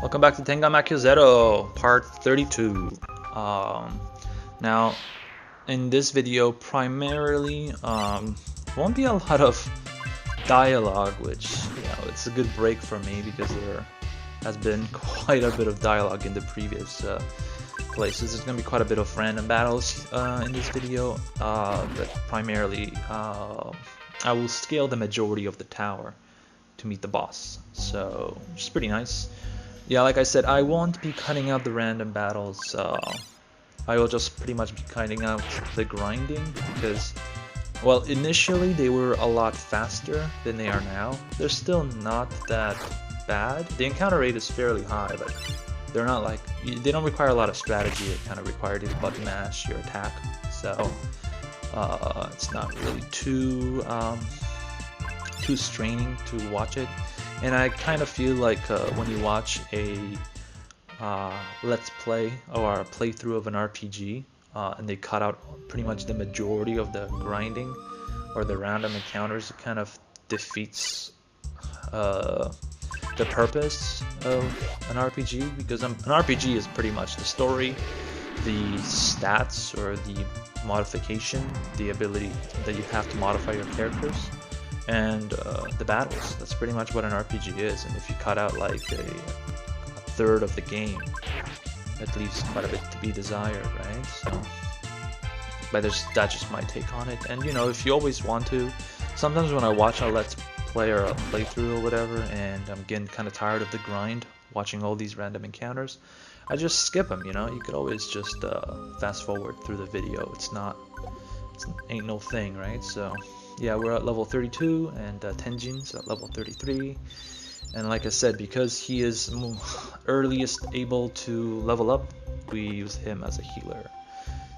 Welcome back to Tenga Macchio Zero, part 32. Now, in this video, primarily, won't be a lot of dialogue, which, it's a good break for me because there has been quite a bit of dialogue in the previous places. There's going to be quite a bit of random battles in this video, but primarily, I will scale the majority of the tower to meet the boss, so which is pretty nice. Yeah, like I said, I won't be cutting out the random battles. I will just pretty much be cutting out the grinding because, well, initially they were a lot faster than they are now. They're still not that bad. The encounter rate is fairly high, but they're not like, they don't require a lot of strategy. It kind of requires you to button mash your attack, so it's not really too straining to watch it. And I kind of feel like when you watch a let's play or a playthrough of an RPG and they cut out pretty much the majority of the grinding or the random encounters, it kind of defeats the purpose of an RPG, because an RPG is pretty much the story, the stats or the modification, the ability that you have to modify your characters, and the battles. That's pretty much what an RPG is. And if you cut out like a third of the game, that leaves quite a bit to be desired, right? So, but that's just my take on it. And if you always want to, sometimes when I watch a let's play or a playthrough or whatever, and I'm getting kind of tired of the grind, watching all these random encounters, I just skip them. You could always just fast forward through the video. It ain't no thing, right? So yeah, we're at level 32 and Tenjin's at level 33, and like I said, because he is earliest able to level up, we use him as a healer,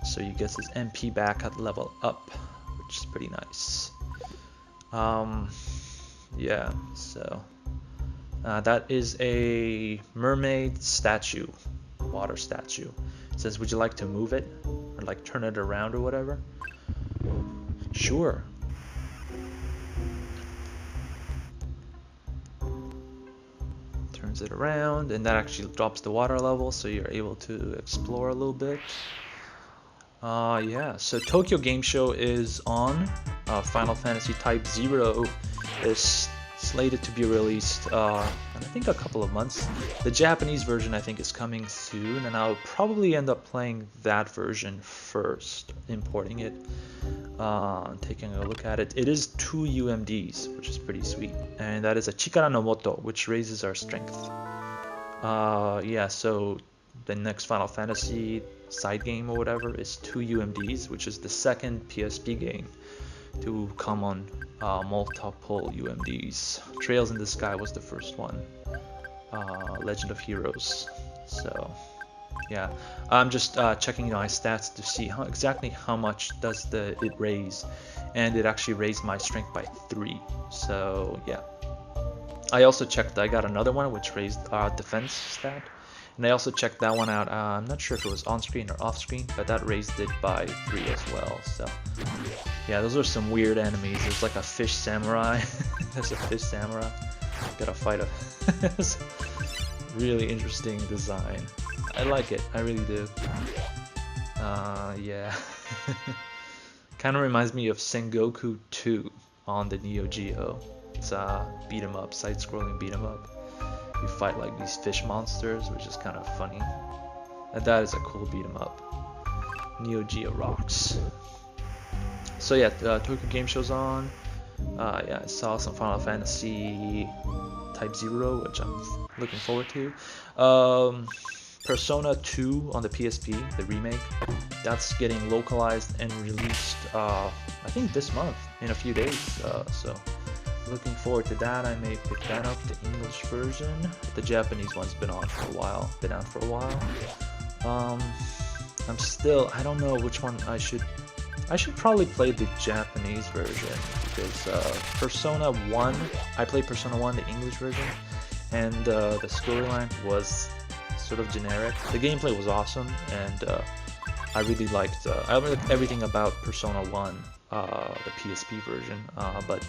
so he gets his MP back at level up, which is pretty nice. Yeah, so that is a mermaid statue, water statue. It says, would you like to move it or like turn it around or whatever? Sure. Turns it around, and that actually drops the water level, so you're able to explore a little bit. Yeah, so Tokyo Game Show is on. Final Fantasy Type 0 is slated to be released in I think a couple of months. The Japanese version I think is coming soon, and I'll probably end up playing that version first, importing it, taking a look at it. It is 2 UMDs, which is pretty sweet, and that is a Chikara no Moto, which raises our strength. Yeah, so the next Final Fantasy side game or whatever is 2 UMDs, which is the second PSP game to come on multiple UMDs. Trails in the Sky was the first one. Legend of Heroes. So yeah, I'm just checking my stats to see exactly how much does it raise, and it actually raised my strength by 3. So yeah, I also checked, I got another one which raised our defense stat, and I also checked that one out. I'm not sure if it was on screen or off screen, but that raised it by 3 as well. So yeah, those are some weird enemies. There's like a fish samurai. There's a fish samurai. Gotta fight a really interesting design. I like it, I really do. Yeah. Kind of reminds me of Sengoku 2 on the Neo Geo. It's a beat 'em up, side-scrolling beat 'em up. You fight like these fish monsters, which is kind of funny. And that is a cool beat 'em up. Neo Geo rocks. So yeah, Tokyo Game Show's on. Yeah, I saw some Final Fantasy Type 0, which I'm looking forward to. Persona 2 on the PSP, the remake, that's getting localized and released, I think this month, in a few days. So looking forward to that. I may pick that up, the English version. The Japanese one's been out for a while. I don't know which one I should probably play the Japanese version, because Persona 1, I played Persona 1, the English version, and the storyline was sort of generic. The gameplay was awesome, and I really liked everything about Persona 1, the PSP version, but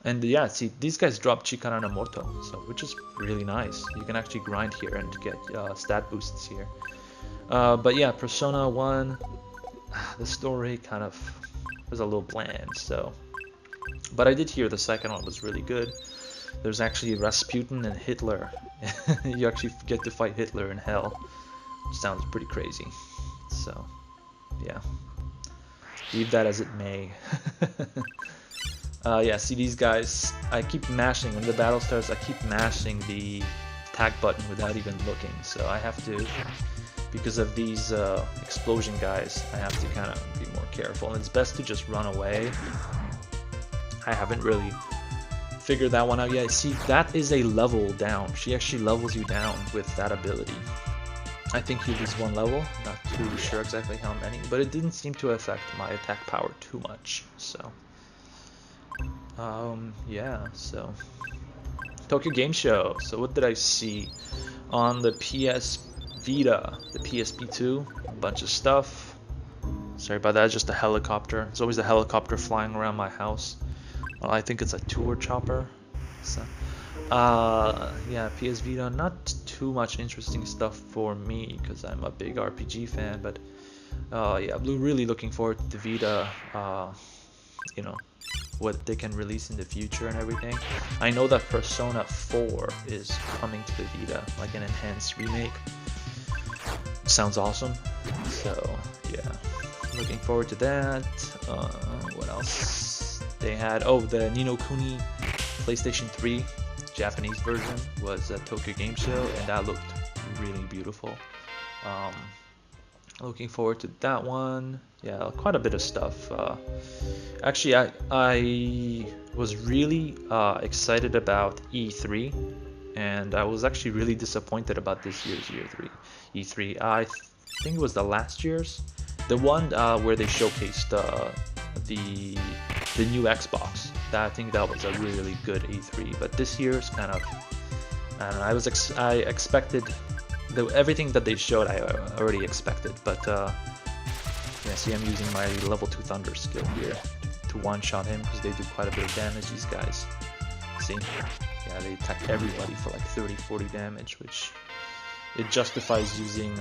And yeah, see, these guys drop Chikara no Morto, so which is really nice. You can actually grind here and get stat boosts here. But yeah, Persona 1, the story kind of was a little bland, so. But I did hear the second one was really good. There's actually Rasputin and Hitler. You actually get to fight Hitler in hell, which sounds pretty crazy. So, yeah. Leave that as it may. Yeah, see these guys, I keep mashing, when the battle starts, I keep mashing the attack button without even looking, so I have to, because of these explosion guys, I have to kind of be more careful, and it's best to just run away. I haven't really figured that one out yet. See, that is a level down. She actually levels you down with that ability. I think you lose one level, not too sure exactly how many, but it didn't seem to affect my attack power too much, so. Yeah, so. Tokyo Game Show. So what did I see? On the PS Vita, the PSP2, a bunch of stuff. Sorry about that, just a helicopter. There's always a helicopter flying around my house. Well, I think it's a tour chopper. So, yeah, PS Vita, not too much interesting stuff for me because I'm a big RPG fan, but yeah, I'm really looking forward to the Vita, you know, what they can release in the future and everything. I know that Persona 4 is coming to the Vita, like an enhanced remake. Sounds awesome. So, yeah, looking forward to that. What else? They had, oh, the Ni no Kuni PlayStation 3 Japanese version was at Tokyo Game Show, and that looked really beautiful. Looking forward to that one. Yeah, quite a bit of stuff. Actually, I was really excited about E3, and I was actually really disappointed about this year's E3. I think it was the last year's, the one where they showcased the new Xbox. I think that was a really good E3. But this year's kind of, I don't know. I expected everything that they showed. I already expected, but yeah. See, I'm using my level 2 Thunder skill here to one-shot him because they do quite a bit of damage. These guys. See, yeah, they attack everybody for like 30-40 damage, which it justifies using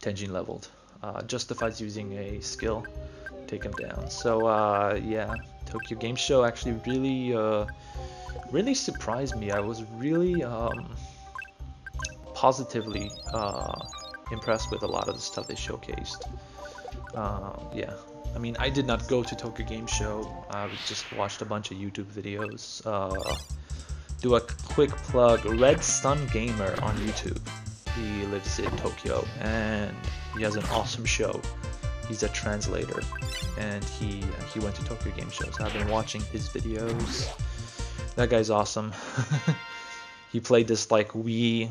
Tenjin leveled. Justifies using a skill to take him down. So yeah, Tokyo Game Show actually really surprised me. I was really positively impressed with a lot of the stuff they showcased. Yeah, I mean, I did not go to Tokyo Game Show. I just watched a bunch of YouTube videos. Do a quick plug, Red Sun Gamer on YouTube. He lives in Tokyo and he has an awesome show. He's a translator and he went to Tokyo Game Show, so I've been watching his videos. That guy's awesome. He played this like Wii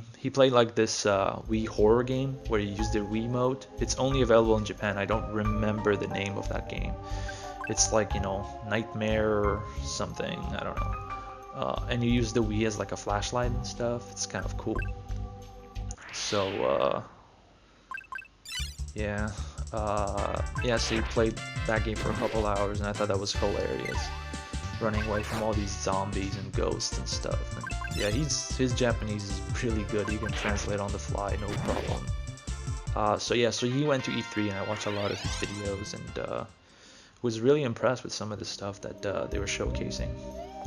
horror game where you use the Wii mode. It's only available in Japan. I don't remember the name of that game. It's like, you know, Nightmare or something, I don't know. And you use the Wii as like a flashlight and stuff. It's kind of cool. So yeah, yeah. So he played that game for a couple hours, and I thought that was hilarious. Running away from all these zombies and ghosts and stuff. And yeah, his Japanese is really good. He can translate on the fly, no problem. So yeah, so he went to E3 and I watched a lot of his videos and was really impressed with some of the stuff that they were showcasing.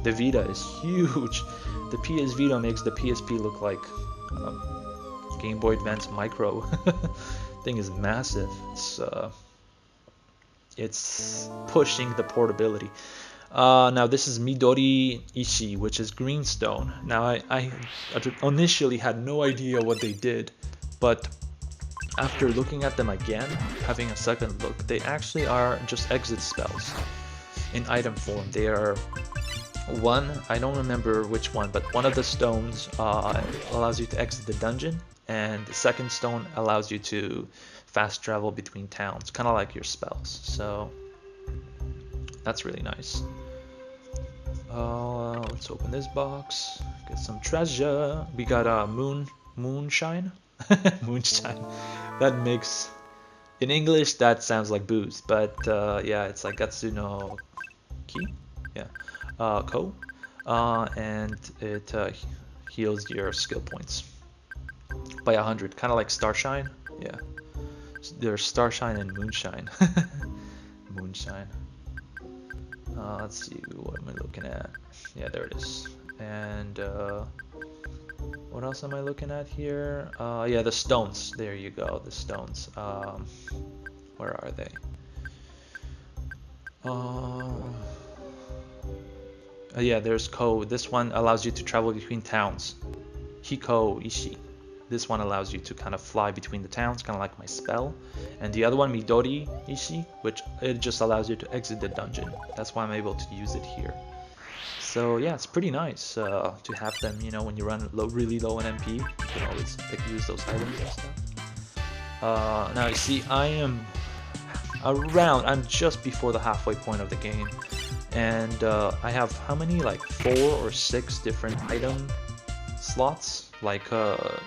The Vita is huge. The PS Vita makes the PSP look like Game Boy Advance Micro. Thing is massive. It's pushing the portability. Now this is Midori Ishi, which is greenstone. Now I initially had no idea what they did, but after looking at them again, having a second look, they actually are just exit spells in item form. They are one, I don't remember which one, but one of the stones allows you to exit the dungeon, and the second stone allows you to fast travel between towns, kind of like your spells. So that's really nice. Let's open this box. Get some treasure. We got moonshine. Moonshine. That makes, in English that sounds like booze, but yeah, it's like Gatsu no Ki. Yeah. Ko, and it heals your skill points by 100, kind of like Starshine. Yeah, there's Starshine and Moonshine. Moonshine. Let's see, what am I looking at? Yeah, there it is. And what else am I looking at here? Yeah, the stones. There you go, the stones. Where are they? Yeah, there's Ko. This one allows you to travel between towns. Hiko Ishi. This one allows you to kind of fly between the towns, kind of like my spell. And the other one, Midori Ishi, which it just allows you to exit the dungeon. That's why I'm able to use it here. So yeah, it's pretty nice to have them, you know, when you run really low in MP, you can always use those items and stuff. Now you see, I'm just before the halfway point of the game. And I have how many, like 4 or 6 different item slots. Like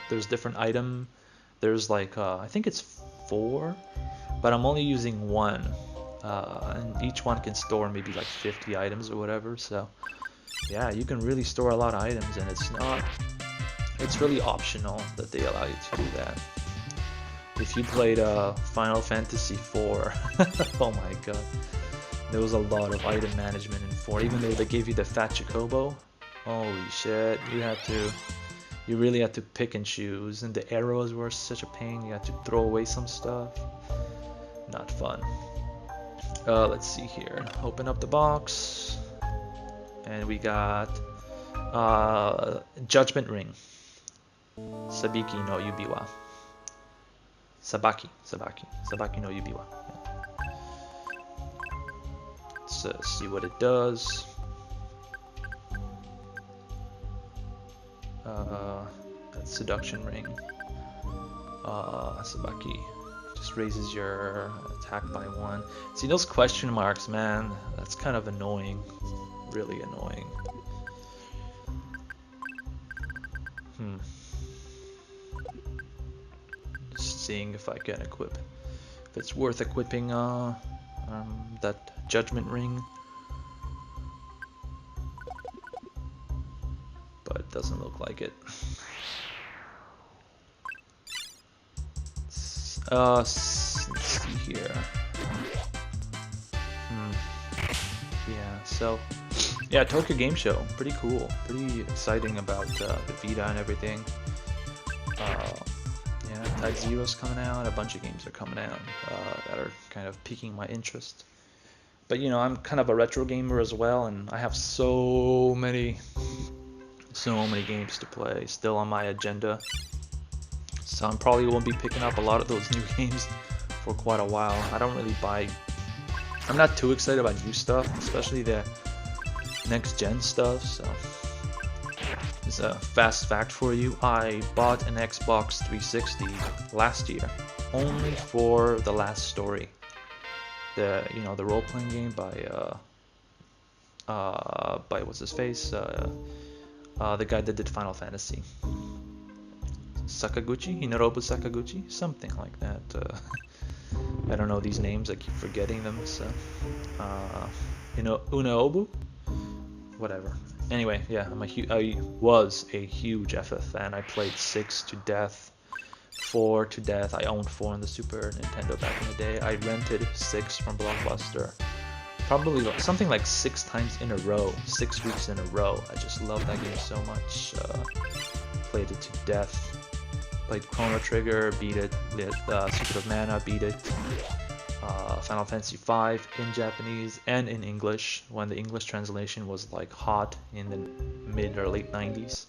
there's different item, there's like I think it's 4, but I'm only using 1, and each one can store maybe like 50 items or whatever. So yeah, you can really store a lot of items, and it's really optional that they allow you to do that. If you played Final Fantasy IV, oh my god, there was a lot of item management in 4. Even though they gave you the Fat Chocobo, holy shit, you really had to pick and choose, and the arrows were such a pain. You had to throw away some stuff. Not fun. Let's see here. Open up the box, and we got Judgment Ring. Sabiki no Yubiwa. Sabaki no Yubiwa. Yeah. Let's see what it does. That's Seduction Ring. Sabaki just raises your attack by 1. See those question marks, man? That's kind of annoying. Really annoying. Just seeing if I can equip. If it's worth equipping that Judgment Ring. But it doesn't look like it. Let's see here. Yeah, so yeah, Tokyo Game Show, pretty cool, pretty exciting about the Vita and everything. Yeah, Type Zero's coming out, a bunch of games are coming out that are kind of piquing my interest. But you know, I'm kind of a retro gamer as well, and I have so many games to play still on my agenda. So I probably won't be picking up a lot of those new games for quite a while. I'm not too excited about new stuff, especially the next gen stuff. So it's a fast fact for you. I bought an Xbox 360 last year only for the last story. The role-playing game by what's his face? The guy that did Final Fantasy. Sakaguchi? Hinorobu Sakaguchi? Something like that. I don't know these names, I keep forgetting them, so... Unaobu? Whatever. Anyway, yeah, I was a huge FF fan. I played 6 to death, 4 to death. I owned 4 on the Super Nintendo back in the day. I rented 6 from Blockbuster. Probably something like 6 times in a row, 6 weeks in a row. I just love that game so much. Played it to death. Played Chrono Trigger, beat it. Secret of Mana, beat it. Final Fantasy V in Japanese and in English when the English translation was like hot in the mid or late 90s.